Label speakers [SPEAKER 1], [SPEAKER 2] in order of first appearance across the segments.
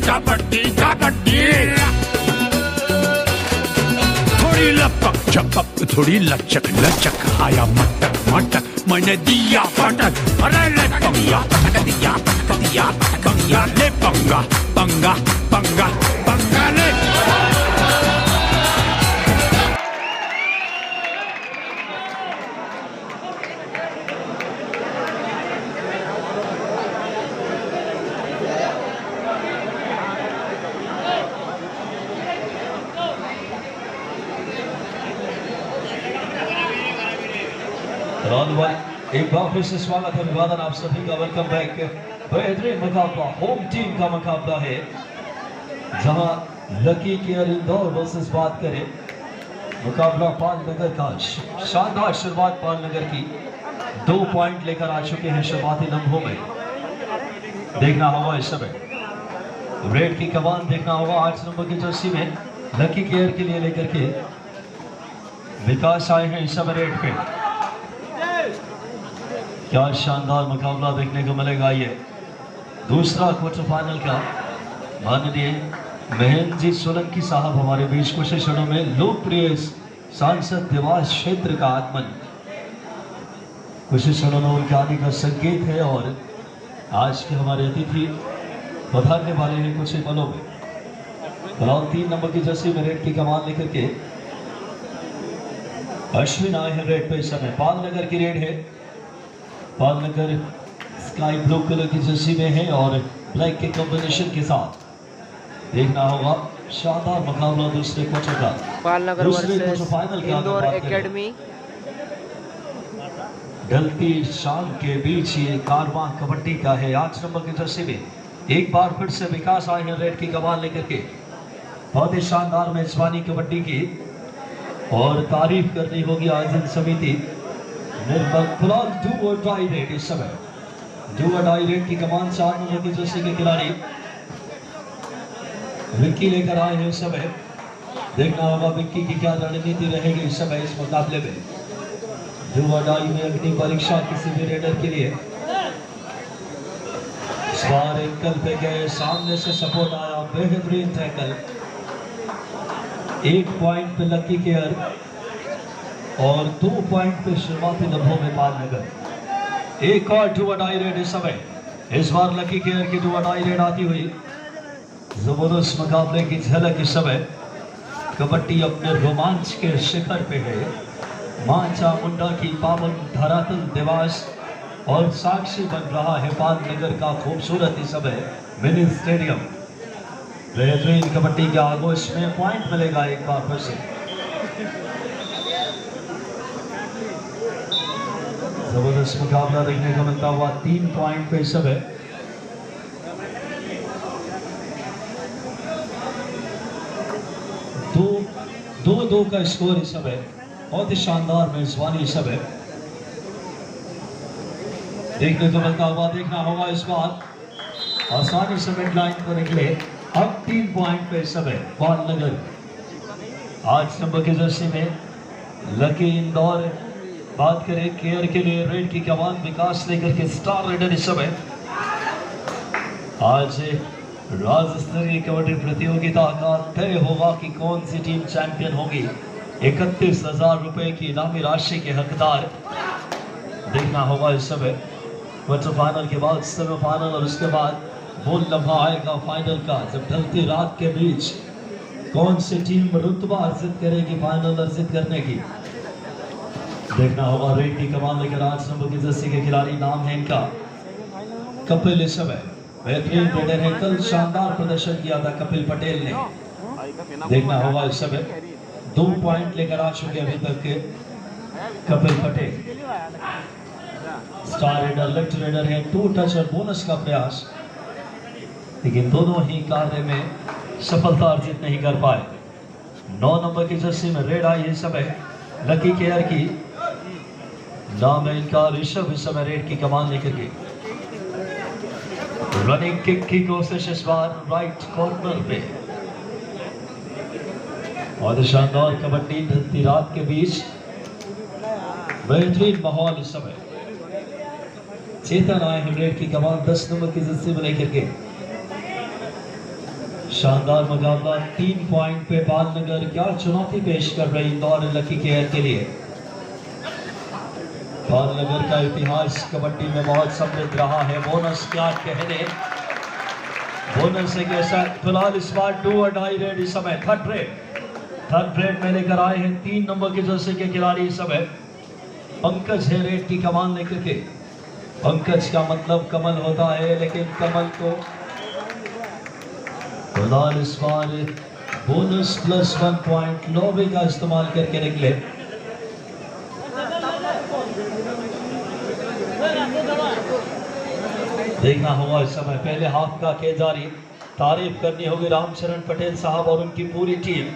[SPEAKER 1] कबड्डी कबड्डी। थोड़ी लपक झपक थोड़ी लचक लचक, आया मटक मटक मैंने दिया फटक। अरे ले पंगा पटक दिया पटक दिया पटक दिया, ले पंगा पंगा पंगा पंगा ले।
[SPEAKER 2] एक बार फिर से स्वागत है, अभिवादन आप सभी का। Welcome back. बेहतरीन मुकाबला होम टीम का मुकाबला है, जहां लकी केयर इंदौर वर्सेस बात करें मुकाबला पालनगर का। शानदार शुरुआत पालनगर की, 2 पॉइंट लेकर आ चुके हैं शुरुआती लम्हों में। देखना होगा इस समय रेड की कमान, देखना होगा 8 नंबर की जर्सी में लकी केयर के लिए लेकर के विकास आए हैं इस समय रेड पे। क्या शानदार मुकाबला देखने को मिलेगा। ये दूसरा क्वार्टर फाइनल का। माननीय महेंद्र जी सोलंकी साहब हमारे बीच कुछ क्षणों में लोकप्रिय सांसद देवास क्षेत्र का आगमन कुछ क्षणों में उनके आने का संकेत है, और आज के हमारे अतिथि पधारने वाले हैं कुछ ही पलों में। फिलहाल 3 नंबर की जर्सी में रेड की कमान लेकर के अश्विन आए हैं रेड पे इस समय। पालनगर की रेड है। पालनगर स्काई ब्लू कलर की जर्सी में है और ब्लैक के कॉम्बिनेशन के साथ। देखना होगा शानदार मुकाबला दूसरे क्वार्टर का।
[SPEAKER 3] पालनगर वर्सेस इंदौर एकेडमी।
[SPEAKER 2] ढलती शाम के बीच ये कारवां कबड्डी का है। 8 नंबर की जर्सी में एक बार फिर से विकास आए हैं रेड की कमान लेकर के। बहुत ही शानदार मेजबानी कबड्डी की, और तारीफ करनी होगी आयोजन समिति निर्मल। फिलहाल डू और डाई रेड इस समय। डू और डाई रेड की कमान 4 नंबर की जर्सी के खिलाड़ी विक्की लेकर आए हैं इस समय। देखना होगा विक्की की क्या रणनीति रहेगी इस समय इस मुकाबले में। डू और डाई में अग्नि परीक्षा किसी भी रेडर के लिए। इस बार एंकल पे गए, सामने से सपोर्ट आया, बेहतरीन टैकल। 1 पॉइंट पे लकी केयर और 2 पॉइंट पे शुरुआती लम्हों में पालनगर। एक और डू और डाई रेड इस समय। इस बार लकी केयर की डू और डाई रेड आती हुई। जबरदस्त मुकाबले की झलक इस समय। कबड्डी अपने रोमांच के शिखर पे है। मां चामुंडा की पावन धरातल देवास और साक्षी बन रहा है पालनगर का खूबसूरत इस समय मिनी स्टेडियम। बेहतरीन कबड्डी के आगोश में पॉइंट मिलेगा एक बार फिर से। जबरदस्त मुकाबला देखने को मिलता हुआ। 3 पॉइंट पे इस समय। दो का स्कोर इस समय। बहुत ही शानदार मेजबानी इस समय देखने को मिलता हुआ। देखना होगा इस बार आसानी से मिड लाइन पर निकले। अब 3 पॉइंट पे इस समय पालनगर। 8 नंबर की जर्सी में लकी इंदौर बात करें केयर के लिए रेड की कमान विकास लेकर के स्टार रेडर इस समय। आज राज्य स्तरीय कबड्डी प्रतियोगिता का तय होगा कि कौन सी टीम चैंपियन होगी। 31,000 रुपए की इनामी राशि के हकदार। देखना होगा इस समय क्वार्टर फाइनल के बाद सेमीफाइनल, और उसके बाद वो लम्हा आएगा फाइनल का, जब ढलती रात के बीच कौन सी टीम रुतबा अर्जित करेगी फाइनल अर्जित करने की। देखना होगा रेड की कमान लेकर 8 नंबर की जर्सी के खिलाड़ी। नाम है इनका कपिल। इस समय बेहतरीन रेडर है। कल शानदार प्रदर्शन किया था कपिल पटेल ने। देखना होगा इस समय 2 पॉइंट लेकर आ चुके अभी तक के Kapil Patel. Star raider left raider है। 2 टच और बोनस का प्रयास, लेकिन दोनों ही कार्य में सफलता अर्जित नहीं कर पाए। 9 नंबर की जर्सी में रेड आई इस समय लकी केयर की। नाम है इनका ऋषभ। इस समय रेड की कमान लेकर के रनिंग किक की कोशिश इस बार राइट कॉर्नर पे। और शानदार कबड्डी ढलती रात के बीच बेहतरीन माहौल इस समय। चेतन आए हैं रेड की कमान 10 नंबर की जर्सी में लेकर के। शानदार मुकाबला 3 पॉइंट पे पालनगर क्या चुनौती पेश कर रही इंदौर लकी केयर के लिए। पालनगर का इतिहास कबड्डी में बहुत समृद्ध रहा है। बोनस क्या कहने, बोनस एक ऐसा फिलहाल इस बार 2 और डाई रेड इस समय थर्ड रेड में लेकर आए हैं 3 नंबर के जर्सी के खिलाड़ी इस समय। पंकज है रेड की कमान लेकर के। पंकज का मतलब कमल होता है, लेकिन कमल को फिलहाल इस बार बोनस प्लस 1 पॉइंट नोवे का इस्तेमाल करके निकले। देखना होगा इस समय पहले हाफ का खेल जारी। तारीफ करनी होगी रामचरण पटेल साहब और उनकी पूरी टीम।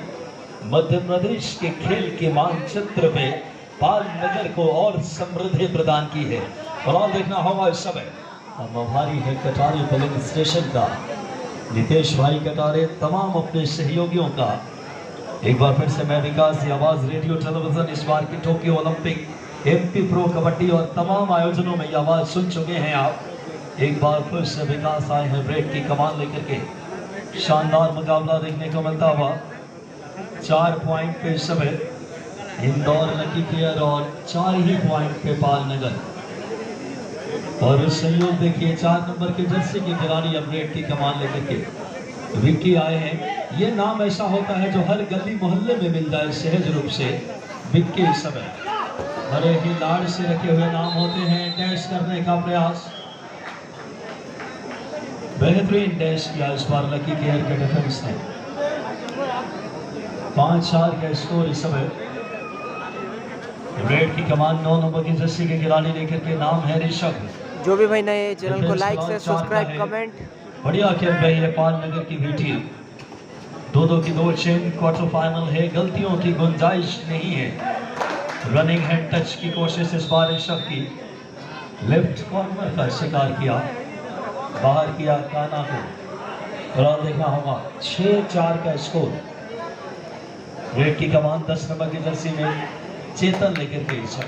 [SPEAKER 2] मध्य प्रदेश के खेल के मानचित्र में पालनगर को और समृद्धि प्रदान की है। और देखना होगा इस समय हम आभारी है कटारे पुलिंग स्टेशन का, नितेश भाई कटारे, तमाम अपने सहयोगियों का। एक बार फिर से मैं विकास की आवाज रेडियो टेलीविजन इस बार की Tokyo Olympic, MP pro kabaddi और तमाम आयोजनों में ये आवाज सुन चुके हैं आप। एक बार फिर से विकास आए हैं ब्रेक की कमान लेकर के। शानदार मुकाबला देखने को मिलता हुआ 4 पॉइंट पे इस समय इंदौर लकी केयर और 4 ही पॉइंट पे पालनगर। और सहयोग देखिए 4 नंबर के जर्सी के खिलाड़ी अपडेट की कमान लेकर के विक्की आए हैं। ये नाम ऐसा होता है जो हर गली मोहल्ले में मिल जाए सहज रूप से। विक्की इस समय बड़े ही लाड़ से रखे हुए नाम होते हैं। डैश करने का प्रयास, बेहतरीन डैश किया इस बार लकी केयर के डिफेंस ने। 5-4 का स्कोर इस समय। रेड की कमान 9 नंबर की जर्सी के खिलाड़ी लेकर के, नाम है ऋषभ।
[SPEAKER 3] जो भी भाई नए चैनल को लाइक से सब्सक्राइब कमेंट।
[SPEAKER 2] बढ़िया खेल रही है पालनगर की भी टीम। 2-2 की 2 चेन क्वार्टर फाइनल है, गलतियों की गुंजाइश नहीं है। रनिंग हैंड टच की कोशिश इस बार ऋषभ की, लेफ्ट कॉर्नर का शिकार किया, बाहर किया काना को। और देखना होगा 6-4 का स्कोर। रेड की कमान 10 नंबर की जर्सी में चेतन लेकर के इस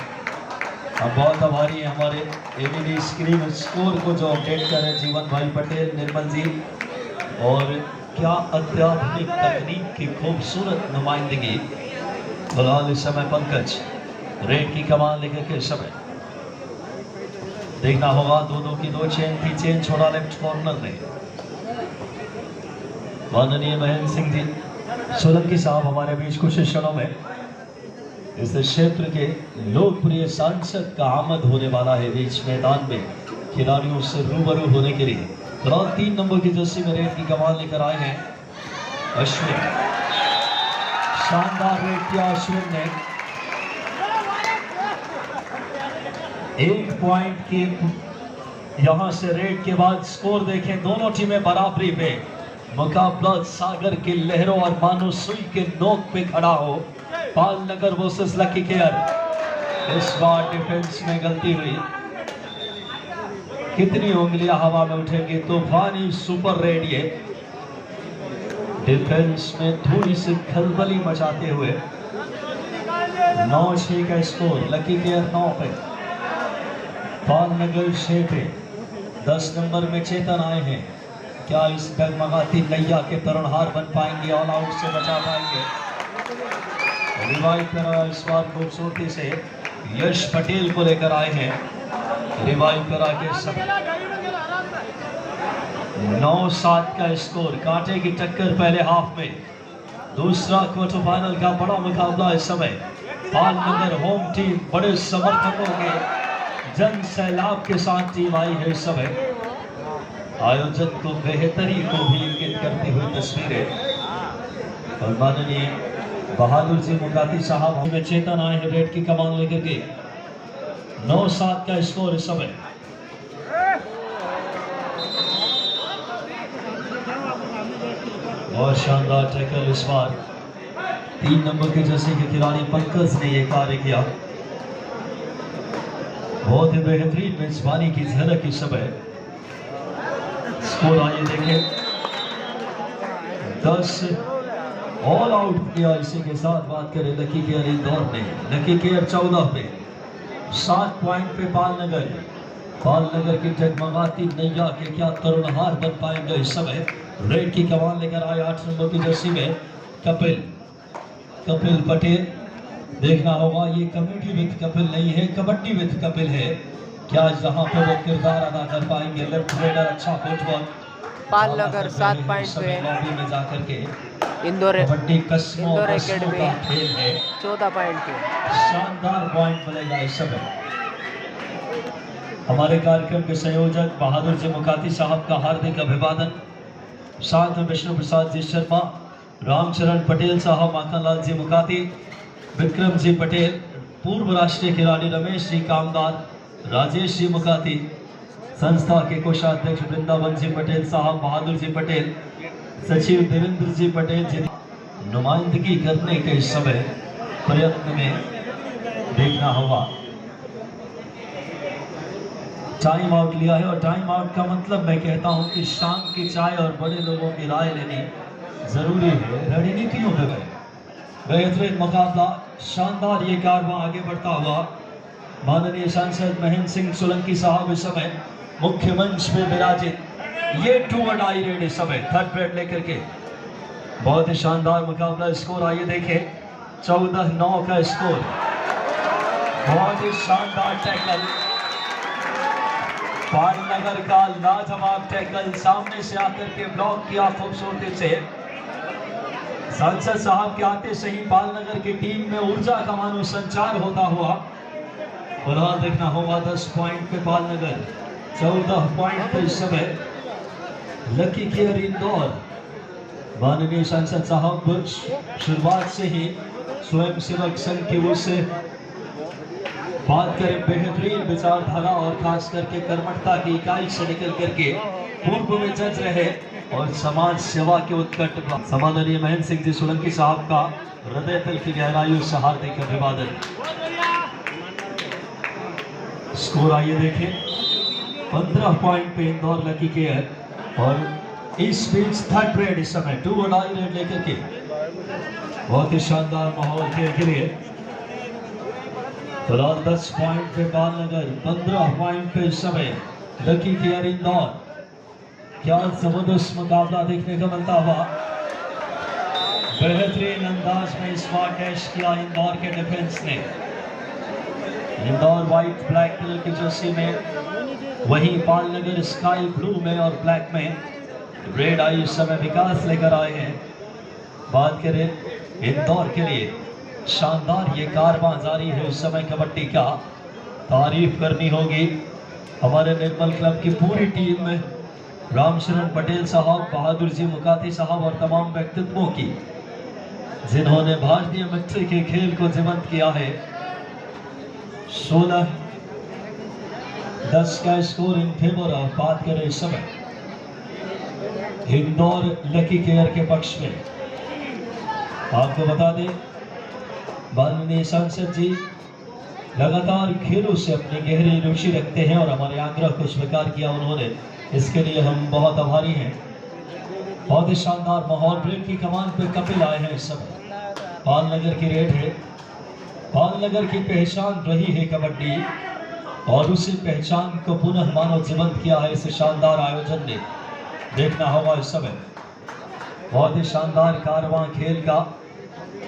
[SPEAKER 2] हम बहुत आभारी हैं हमारे LED स्क्रीन स्कोर को जो अपडेट कर रहे हैं जीवन भाई पटेल, निर्मल जी। और क्या अत्याधुनिक तकनीक की खूबसूरत नुमाइंदगी। फिलहाल इस समय पंकज रेड की कमान लेकर के समय देखना होगा 2-2 की 2 चेन थी, चेन छोड़ा लेफ्ट कॉर्नर ने। माननीय महेंद्र सिंह जी सोलंकी साहब हमारे बीच कुछ क्षणों में इस क्षेत्र के लोकप्रिय सांसद का आमद होने वाला है बीच मैदान में खिलाड़ियों से रूबरू होने के लिए। फिलहाल 3 नंबर की जर्सी में रेड की कमान लेकर आए हैं अश्विन। शानदार रेड किया अश्विन ने। 1 पॉइंट के यहां से रेड के बाद स्कोर देखें, दोनों टीमें बराबरी पे। मुकाबला सागर के लहरों और मानो सुई के नोक पे खड़ा हो। पालनगर वर्सेस लकी केयर। इस बार डिफेंस में गलती हुई। कितनी उंगलियां हवा में उठेंगी, तूफानी सुपर रेड ये डिफेंस में थोड़ी सी खलबली मचाते हुए। 9-6 का स्कोर, लकी केयर 9 पे, पालनगर 6 पे। 10 नंबर में चेतन आए हैं। क्या इस डगमगाती नैया के तरणहार बन पाएंगे, ऑल आउट से बचा पाएंगे? रिवाइव करा इस बार खूबसूरती से यश पटेल को लेकर आए हैं। रिवाइव करा के सब 9-7 का स्कोर। कांटे की टक्कर पहले हाफ में। दूसरा क्वार्टर फाइनल का बड़ा मुकाबला इस समय। पालनगर होम टीम बड़े समर्थकों के जन सैलाब के साथ टीम आई है इस समय। आयोजक को बेहतरी को भी इंगित करती हुई तस्वीरें। और माननीय बहादुर जी मुकाती साहब हमें चेतन आए हैं रेड की कमान लेकर के। 9-7 का स्कोर इस समय। बहुत शानदार टैकल इस बार 3 नंबर के जर्सी के खिलाड़ी पंकज ने यह कार्य किया। बहुत ही बेहतरीन मेजबानी की झलक इस समय। स्कोर आइए देखें, 10 ऑल आउट किया। इसी के साथ बात करें लकी केयर इंदौर ने। लकी केयर 14 पे, 7 पॉइंट पे पालनगर। बालनगर की जगमगाती नैया के क्या तरुणहार बन पाएंगे इस समय। रेड की कमान लेकर आए 8 नंबर की जर्सी में कपिल पटेल। देखना होगा ये कमेटी विद कपिल नहीं है, कबड्डी विद कपिल है। क्या यहाँ पे वो किरदार अदा कर पाएंगे। लेफ्ट रेडर अच्छा फुटवर्क।
[SPEAKER 3] बालनगर 7 पॉइंट पे
[SPEAKER 2] लॉबी में जाकर के
[SPEAKER 3] इंदौर
[SPEAKER 2] कबड्डी कस्मों
[SPEAKER 3] इंदौर
[SPEAKER 2] का
[SPEAKER 3] एकेडमी
[SPEAKER 2] खेल है।
[SPEAKER 3] 14 पॉइंट पे।
[SPEAKER 2] शानदार पॉइंट मिलेगा इस समय। हमारे कार्यक्रम के संयोजक बहादुर जी मुकाती साहब का हार्दिक अभिवादन। साथ में विष्णु प्रसाद जी शर्मा, रामचरण पटेल साहब, माखनलाल जी मुकाती, विक्रम जी पटेल, पूर्व राष्ट्रीय खिलाड़ी रमेश जी कामदार, राजेश जी मुकाती, संस्था के कोषाध्यक्ष वृंदावन जी पटेल साहब, बहादुर जी पटेल, सचिव देवेंद्र जी पटेल जी नुमाइंदगी करने के इस समय प्रयत्न में। देखना होगा टाइम आउट लिया है, और टाइम आउट का मतलब मैं कहता हूं कि शाम की चाय और बड़े लोगों की राय लेनी जरूरी है। रणनीतियों में गए बेहतरीन मुकाबला, शानदार ये कारवां आगे बढ़ता हुआ। माननीय सांसद महेंद्र सिंह सोलंकी साहब इस समय मुख्य मंच पे विराजित। ये 2 और डाई रेड इस समय थर्ड पीरियड लेकर के बहुत ही शानदार मुकाबला। स्कोर आइए देखें, 14-9 का स्कोर। बहुत ही शानदार टैकल, बालनगर का लाजवाब टैकल, सामने से आकर के ब्लॉक किया खूबसूरती से। सांसद साहब के आते से ही बालनगर की टीम में ऊर्जा का मानो संचार होता हुआ। फिलहाल देखना होगा 10 पॉइंट पे बालनगर, 14 पॉइंट पे इस समय लकी केयर इंदौर। माननीय सांसद साहब शुरुआत से ही स्वयं सेवक संघ की ओर से बात करें बेहतरीन विचारधारा और खास करके कर्मठता की इकाई से निकल करके पूर्व में जज रहे और समाज सेवा के उत्कट सम्माननीय महेंद्र सिंह जी सोलंकी साहब का हृदय तल की गहराइयों से हार्दिक अभिवादन। स्कोर आइए देखें, 15 पॉइंट पे इंदौर लकी केयर। और इस बीच थर्ड पीरियड इस समय 2 और डाई रेड लेकर के बहुत ही शानदार माहौल खेल के लिए। फिलहाल 10 पॉइंट पे बालनगर, 15 पॉइंट पे इस समय लकी केयर इंदौर। क्या जबरदस्त मुकाबला देखने को मिलता हुआ। बेहतरीन अंदाज में स्मार्ट डैश किया इंदौर के डिफेंस ने। इंदौर व्हाइट ब्लैक कलर की जर्सी में, वहीं बालनगर स्काई ब्लू में और ब्लैक में। रेड आई इस समय विकास लेकर आए हैं। बात करें इंदौर के लिए, शानदार ये कारवां जारी है इस समय कबड्डी का। तारीफ करनी होगी हमारे निर्मल क्लब की पूरी टीम में, रामचरण पटेल साहब, बहादुर जी मुकाती साहब और तमाम व्यक्तित्वों की, जिन्होंने भारतीय मिट्टी के खेल को जीवंत किया है। 16-10 का स्कोर इन फेवर ऑफ। बात करें इस समय इंदौर लकी केयर के पक्ष में, आपको बता दें माननीय सांसद जी लगातार खेलों से अपनी गहरी रुचि रखते हैं और हमारे आग्रह को स्वीकार किया उन्होंने, इसके लिए हम बहुत आभारी हैं। बहुत ही शानदार माहौल। ब्रेक की कमान पे कपिल आए हैं इस समय। बालनगर की रेड है। बालनगर की पहचान रही है कबड्डी और उसी पहचान को पुनः मानव जीवंत किया है इस शानदार आयोजन ने। देखना होगा इस समय बहुत ही शानदार कारवां खेल का।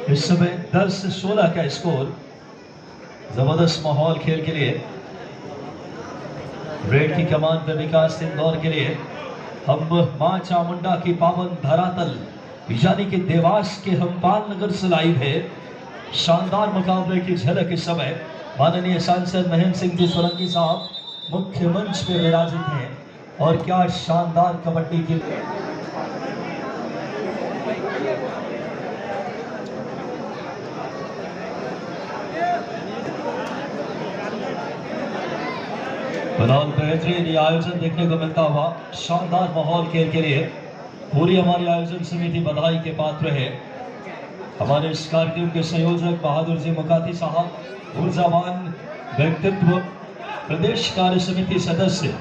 [SPEAKER 2] इस समय 10-16 का स्कोर। जबरदस्त माहौल खेल के लिए। रेड की कमान पे विकास इंदौर के लिए। हम मां चामुंडा की पावन धरातल यानी कि देवास के हम बालनगर से लाइव है। शानदार मुकाबले की झलक इस समय माननीय सांसद महेंद्र सिंह जी सोलंकी साहब मुख्य मंच पे विराजित हैं। और क्या शानदार कबड्डी की फिलहाल बेहतरीन ये आयोजन देखने को मिलता हुआ। शानदार माहौल खेल के लिए पूरी हमारी आयोजन समिति बधाई के पात्र है। हमारे इस कार्यक्रम के संयोजक बहादुर जी मुकाती साहब, ऊर्जावान व्यक्तित्व, प्रदेश कार्य समिति सदस्य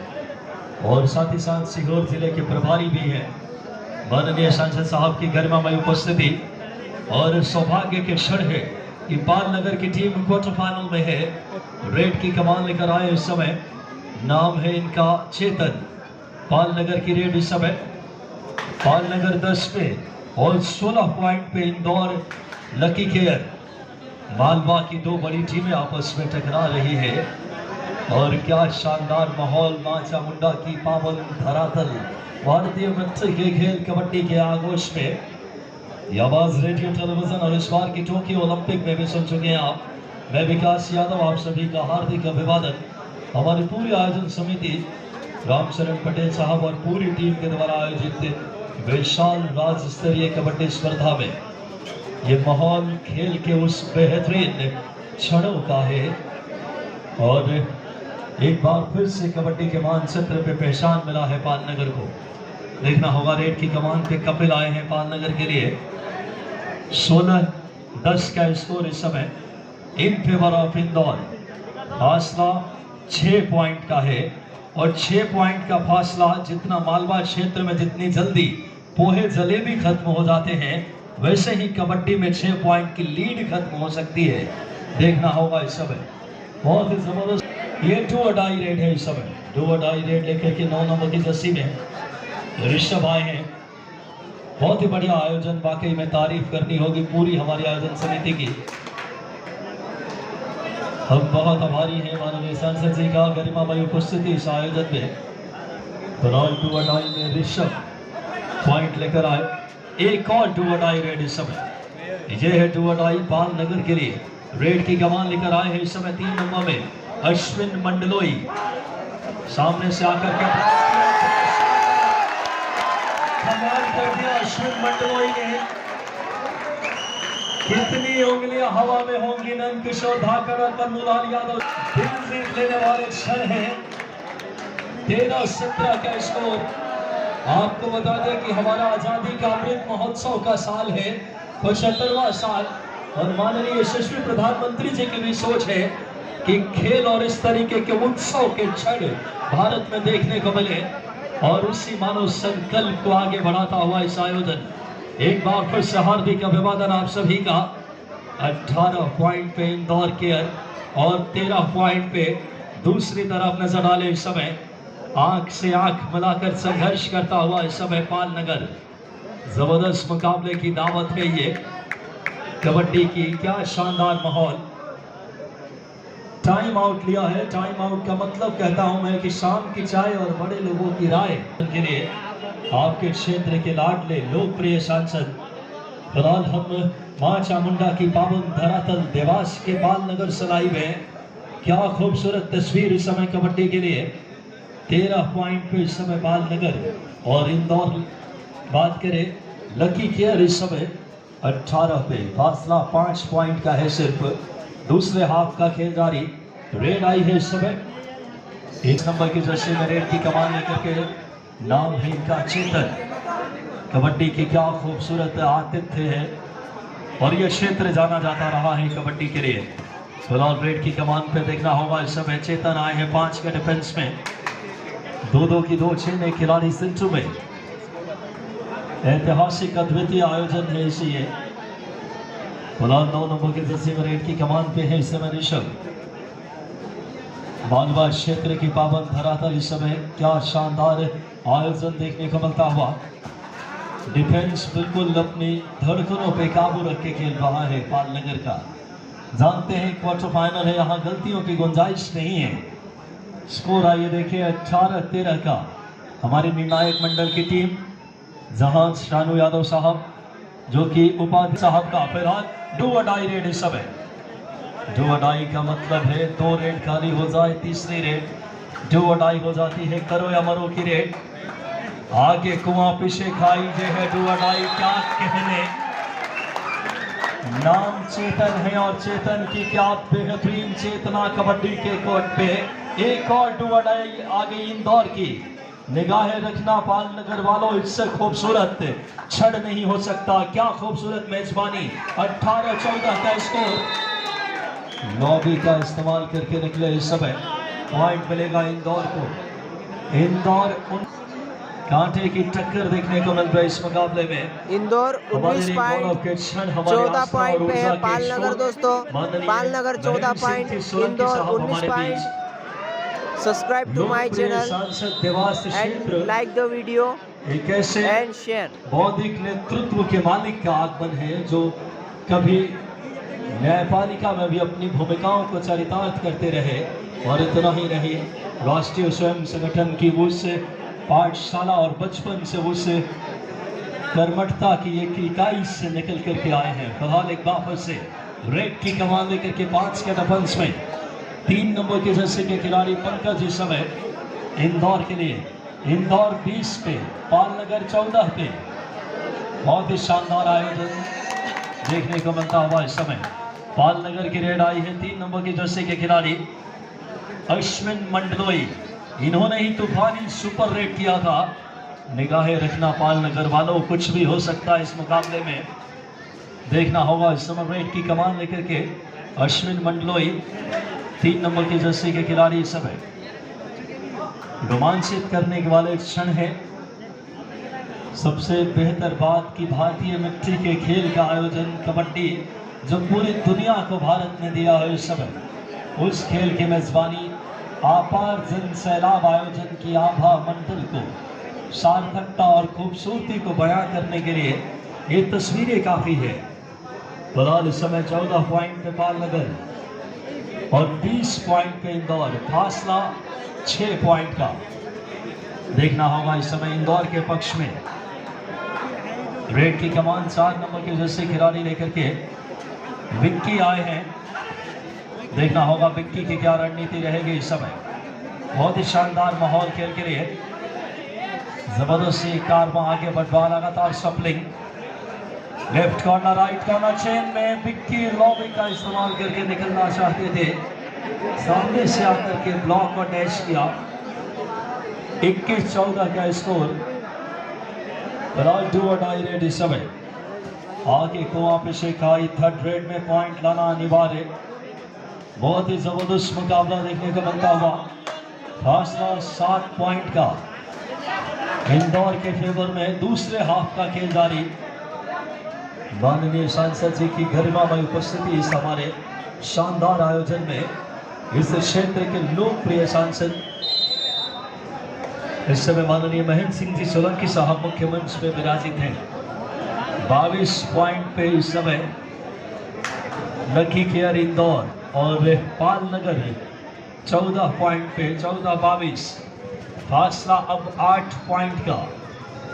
[SPEAKER 2] और साथ ही साथ सीहोर जिले के प्रभारी भी हैं। माननीय सांसद साहब की गरिमामय उपस्थिति और सौभाग्य के क्षण है कि बालनगर की टीम क्वार्टर फाइनल में है। रेड की कमान लेकर आए इस समय नाम है इनका चेतन। पालनगर की रेड इस समय पालनगर 10 पे और 16 पॉइंट पे इंदौर लकी केयर। मालवा की दो बड़ी टीमें आपस में टकरा रही है और क्या शानदार माहौल। मां चामुंडा की पावन धरातल भारतीय मिट्टी के खेल कबड्डी के आगोश में ये आवाज रेडियो टेलीविजन और इस बार की टोक्यो ओलंपिक में भी सुन चुके हैं आप। मैं विकास यादव आप सभी का हार्दिक अभिवादन। हमारी पूरी आयोजन समिति रामचरण पटेल साहब और पूरी टीम के द्वारा आयोजित विशाल राज्य स्तरीय कबड्डी स्पर्धा में ये माहौल खेल के उस बेहतरीन क्षणों का है और एक बार फिर से कबड्डी के मानचित्र पे पहचान मिला है पालनगर को। देखना होगा रेड की कमान पे कपिल आए हैं पालनगर के लिए। 16-10 का स्कोर इस समय इन फेवर ऑफ इंदौर। फासला 6 पॉइंट का है और 6 पॉइंट का फासला जितना मालवा क्षेत्र में जितनी जल्दी पोहे जलेबी खत्म हो जाते हैं वैसे ही कबड्डी में 6 पॉइंट की लीड खत्म हो सकती है। देखना होगा इस समय बहुत ही जबरदस्त ये डू और डाई रेड है। इस समय डू और डाई रेड लेकर के 9 नंबर की जर्सी में ऋषभ आए हैं। बहुत ही बढ़िया आयोजन, वाकई में तारीफ करनी होगी पूरी हमारी आयोजन समिति की। हम बहुत आभारी हैं माननीय सांसद जी का गरिमामय उपस्थिति इस आयोजन में। फिलहाल डू और डाई में ऋषभ पॉइंट लेकर आए। एक और डू और डाई रेड इस समय ये है डू और डाई पालनगर के लिए। रेड की कमान लेकर आए हैं इस समय 3 नंबर में अश्विन मंडलोई। सामने से आकर के कमाल कर दिया अश्विन मंडलोई ने। कितनी उंगलियां हवा में होंगी नंद किशोर धाकर और मनमोहन यादव। दिल जीत लेने वाले क्षण हैं। 13-17 का स्कोर। आपको बता दें कि हमारा आजादी का अमृत महोत्सव का साल है, 75वां साल, और माननीय यशस्वी प्रधानमंत्री जी की भी सोच है कि खेल और इस तरीके के उत्सव के क्षण भारत में देखने को मिले और उसी मानव संकल्प को आगे बढ़ाता हुआ इस आयोजन। एक बार फिर से हार्दिक अभिवादन आप सभी का। 18 पॉइंट पे इंदौर केयर और 13 पॉइंट पे दूसरी तरफ नजर डाले इस समय आंख से आंख मिलाकर संघर्ष करता हुआ इस समय पालनगर। जबरदस्त मुकाबले की दावत है ये कबड्डी की। क्या शानदार माहौल। टाइम आउट लिया है। टाइम आउट का मतलब कहता हूं मैं कि शाम की चाय और बड़े लोगों की राय के लिए आपके क्षेत्र के लाडले लोकप्रिय सांसद फिलहाल हम मां चामुंडा की पावन धरातल देवास के पालनगर से लाइव है। क्या खूबसूरत तस्वीर इस समय कबड्डी के लिए। 13 पॉइंट पे इस समय पालनगर और इंदौर बात करें लकी केयर इस समय 18 पे। फासला 5 पॉइंट का है सिर्फ। दूसरे हाफ का खेल जारी। रेड आई है इस समय 1 नंबर की जर्सी में रेड की कमान लेकर के। नाम है इनका चेतन। कबड्डी की क्या खूबसूरत आतिथ्य है और यह क्षेत्र जाना जाता रहा है कबड्डी के लिए। फिलहाल रेड की कमान पे देखना होगा इस समय चेतन आए हैं 5 के डिफेंस में। 2-2 की 2 छेने खिलाड़ी सेंटर में। ऐतिहासिक अद्वितीय आयोजन है इसीलिए। फिलहाल 9 नंबर के जर्सी में रेड की कमान पे है इस समय ऋषभ। मालवा क्षेत्र की पावन धरातल इस समय क्या शानदार आयोजन देखने को मिलता हुआ। डिफेंस बिल्कुल अपनी धड़कनों पे काबू रख के खेल रहा है पालनगर का। जानते हैं क्वार्टर फाइनल है, यहाँ गलतियों की गुंजाइश नहीं है। स्कोर आइए देखिए 18-13 का। हमारी निर्णायक मंडल की टीम जहां शानू यादव साहब जो कि उपाध्याय साहब का फिलहाल डू और डाई रेड इस समय। डू और डाई का मतलब है 2 रेड खाली हो जाए, तीसरी रेड डू और डाई हो जाती है। करो या मरो की रेड। आगे कुआं पीछे खाई ये है डू और डाई। क्या कहने। नाम चेतन है और चेतन की क्या बेहतरीन चेतना कबड्डी के कोर्ट पे। एक और डू और डाई आ गई इंदौर की। निगाहें रखना पालनगर वालों, इससे खूबसूरत क्षण नहीं हो सकता। क्या खूबसूरत मेजबानी। 18-14 का स्कोर। लॉबी का इस्तेमाल करके निकले इस समय। पॉइंट मिलेगा इंदौर को। इंदौर कांटे की टक्कर देखने को मिल रही है इस मुकाबले में।
[SPEAKER 3] इंदौर 19 पॉइंट 14 पॉइंट पे है पालनगर दोस्तों। पालनगर 14 point, Indore 19 point. subscribe to my
[SPEAKER 2] लोकप्रिय
[SPEAKER 3] channel
[SPEAKER 2] सांसद देवास क्षेत्र
[SPEAKER 3] and like the video
[SPEAKER 2] एक ऐसे
[SPEAKER 3] and share.
[SPEAKER 2] बौद्धिक नेतृत्व के मालिक का आगमन है जो कभी न्यायपालिका में भी अपनी भूमिकाओं को चरितार्थ करते रहे और इतना ही नहीं, राष्ट्रीय स्वयं संगठन की उस पाठशाला और बचपन से उस कर्मठता की एक इकाई से निकल करके आए हैं। फिलहाल एक बार से रेड की कमान लेकर के 5 के डिफेंस में 3 नंबर के जर्सी के खिलाड़ी पंकज इस समय इंदौर के लिए, इंदौर 20 पे, पालनगर 14 पे। बहुत ही शानदार आयोजन देखने को मिलता हुआ इस समय। पालनगर की रेड आई है 3 नंबर की जर्सी के खिलाड़ी अश्विन मंडलोई। इन्होंने ही तूफानी सुपर रेड किया था। निगाहें रखना पालनगर वालों, कुछ भी हो सकता है इस मुकाबले में। देखना होगा इस समय रेड की कमान लेकर के अश्विन मंडलोई 3 नंबर की जर्सी के खिलाड़ी इस समय। रोमांचित करने के वाले क्षण है। सबसे बेहतर बात कि भारतीय मिट्टी के खेल का आयोजन कबड्डी जो पूरी दुनिया को भारत ने दिया है इस समय, उस खेल की मेजबानी आपार जन सैलाब आयोजन की आभा मंडल को सार्थकता और खूबसूरती को बयां करने के लिए ये तस्वीरें काफी है। फिलहाल इस समय 14 पॉइंट पे पालनगर और 20 पॉइंट पे इंदौर, फासला 6 पॉइंट का। देखना होगा इस समय इंदौर के पक्ष में रेड की कमान 4 नंबर के जैसे खिलाड़ी लेकर के विक्की आए हैं। देखना होगा विक्की की क्या रणनीति रहेगी इस समय। बहुत ही शानदार माहौल खेल के लिए, जबरदस्ती कारवा आगे बढ़वा, लगातार सप्लिंग, left corner right corner chain में विक्की लॉबी का इस्तेमाल करके निकलना चाहते थे, सामने से आकर के ब्लॉक और डैश किया। 21-14 का स्कोर। डू और डाई रेड इस समय। आगे कुआं पे शेखाई, थर्ड रेड में पॉइंट लाना अनिवार्य। बहुत ही जबरदस्त मुकाबला देखने को मिलता हुआ। फासला 7 पॉइंट का इंदौर के फेवर में। दूसरे हाफ का खेल जारी। माननीय सांसद जी की गरिमामय उपस्थिति इस हमारे शानदार आयोजन में। इस क्षेत्र के लोकप्रिय सांसद इस समय माननीय महेंद्र सिंह जी सोलंकी साहब मुख्य मंच पे विराजित हैं। 22 पॉइंट पे इस समय लकी केयर इंदौर और पालनगर 14 पॉइंट पे 14-22। फासला अब 8 पॉइंट का।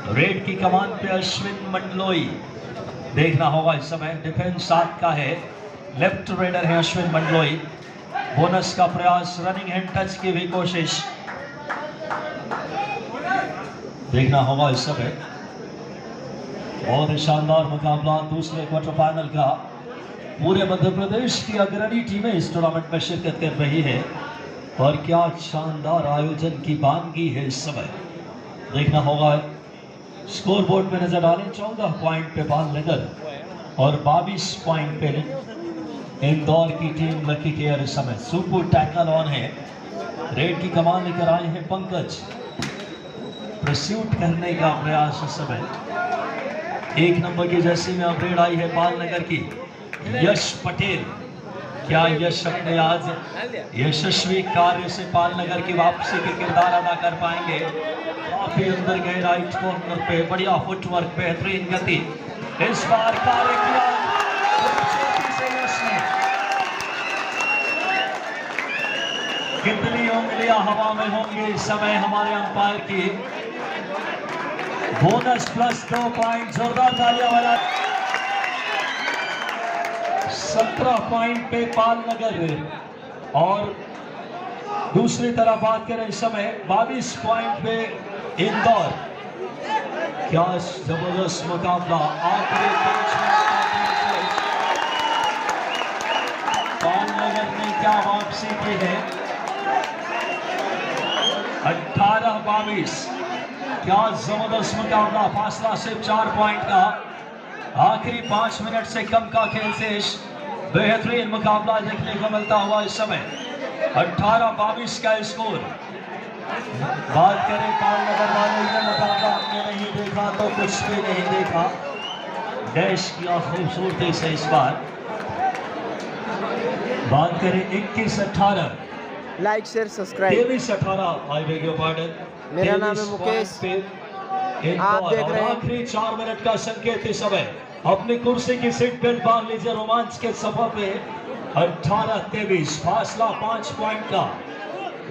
[SPEAKER 2] रेड की कमान पे अश्विन मंडलोई। देखना होगा इस समय डिफेंस 7 का है, लेफ्ट रेडर है अश्विन मंडलोई। बोनस का प्रयास, रनिंग हैंड टच की भी कोशिश। देखना होगा इस समय। बहुत ही शानदार मुकाबला दूसरे क्वार्टर फाइनल का। पूरे मध्य प्रदेश की अग्रणी टीमें इस टूर्नामेंट में शिरकत कर रही है और क्या शानदार आयोजन की वानगी है इस समय। देखना होगा स्कोर बोर्ड पे नजर डालें। 14 पॉइंट पे पालनगर और 22 पॉइंट पे इंदौर की टीम लकी केयर इस समय। सुपर टैकल ऑन है। रेड की कमान लेकर आए हैं पंकज। प्रस्यूट करने का प्रयास इस समय। 1 नंबर की जर्सी में अपडेट आई है पालनगर की यश पटेल। क्या यश अपने आज यशस्वी कार्य से पालनगर की वापसी के किरदार अदा कर पाएंगे? काफी अंदर गए राइट कॉर्नर पे, बढ़िया फुटवर्क, बेहतरीन गति। इस बार कार्य किया से यश ने। कितनी उंगलियां हवा में होंगी इस समय हमारे अंपायर की। बोनस प्लस 2 पॉइंट, जोरदार तालियां वाला। 17 पॉइंट पे पालनगर और दूसरी तरफ बात करें इस समय 22 पॉइंट पे इंदौर। क्या जबरदस्त मुकाबला। आखिरी 5 मिनट पालनगर ने क्या वापसी की है। 18-22। क्या जबरदस्त मुकाबला। फासला सिर्फ 4 पॉइंट का। आखिरी 5 मिनट से कम का खेल शेष। बेहतरीन मुकाबला देखने को मिलता हुआ इस समय। 18-22 का स्कोर। बात करें पालनगर वालों, ये मुकाबला हमने नहीं देखा तो कुछ भी नहीं देखा। डैश किया खूबसूरती से इस बार। बात करें 21-18
[SPEAKER 3] like share subscribe.
[SPEAKER 2] 23-18 I beg your pardon.
[SPEAKER 3] मेरा नाम है मुकेश। आप देख रहे हैं
[SPEAKER 2] आखिरी 4 मिनट का संकेत इस समय। अपनी कुर्सी की सीट बेल्ट बांध लीजिए रोमांच के सफर पे। 18-23 फासला 5 पॉइंट का।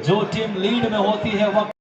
[SPEAKER 2] जो टीम लीड में होती है वक्त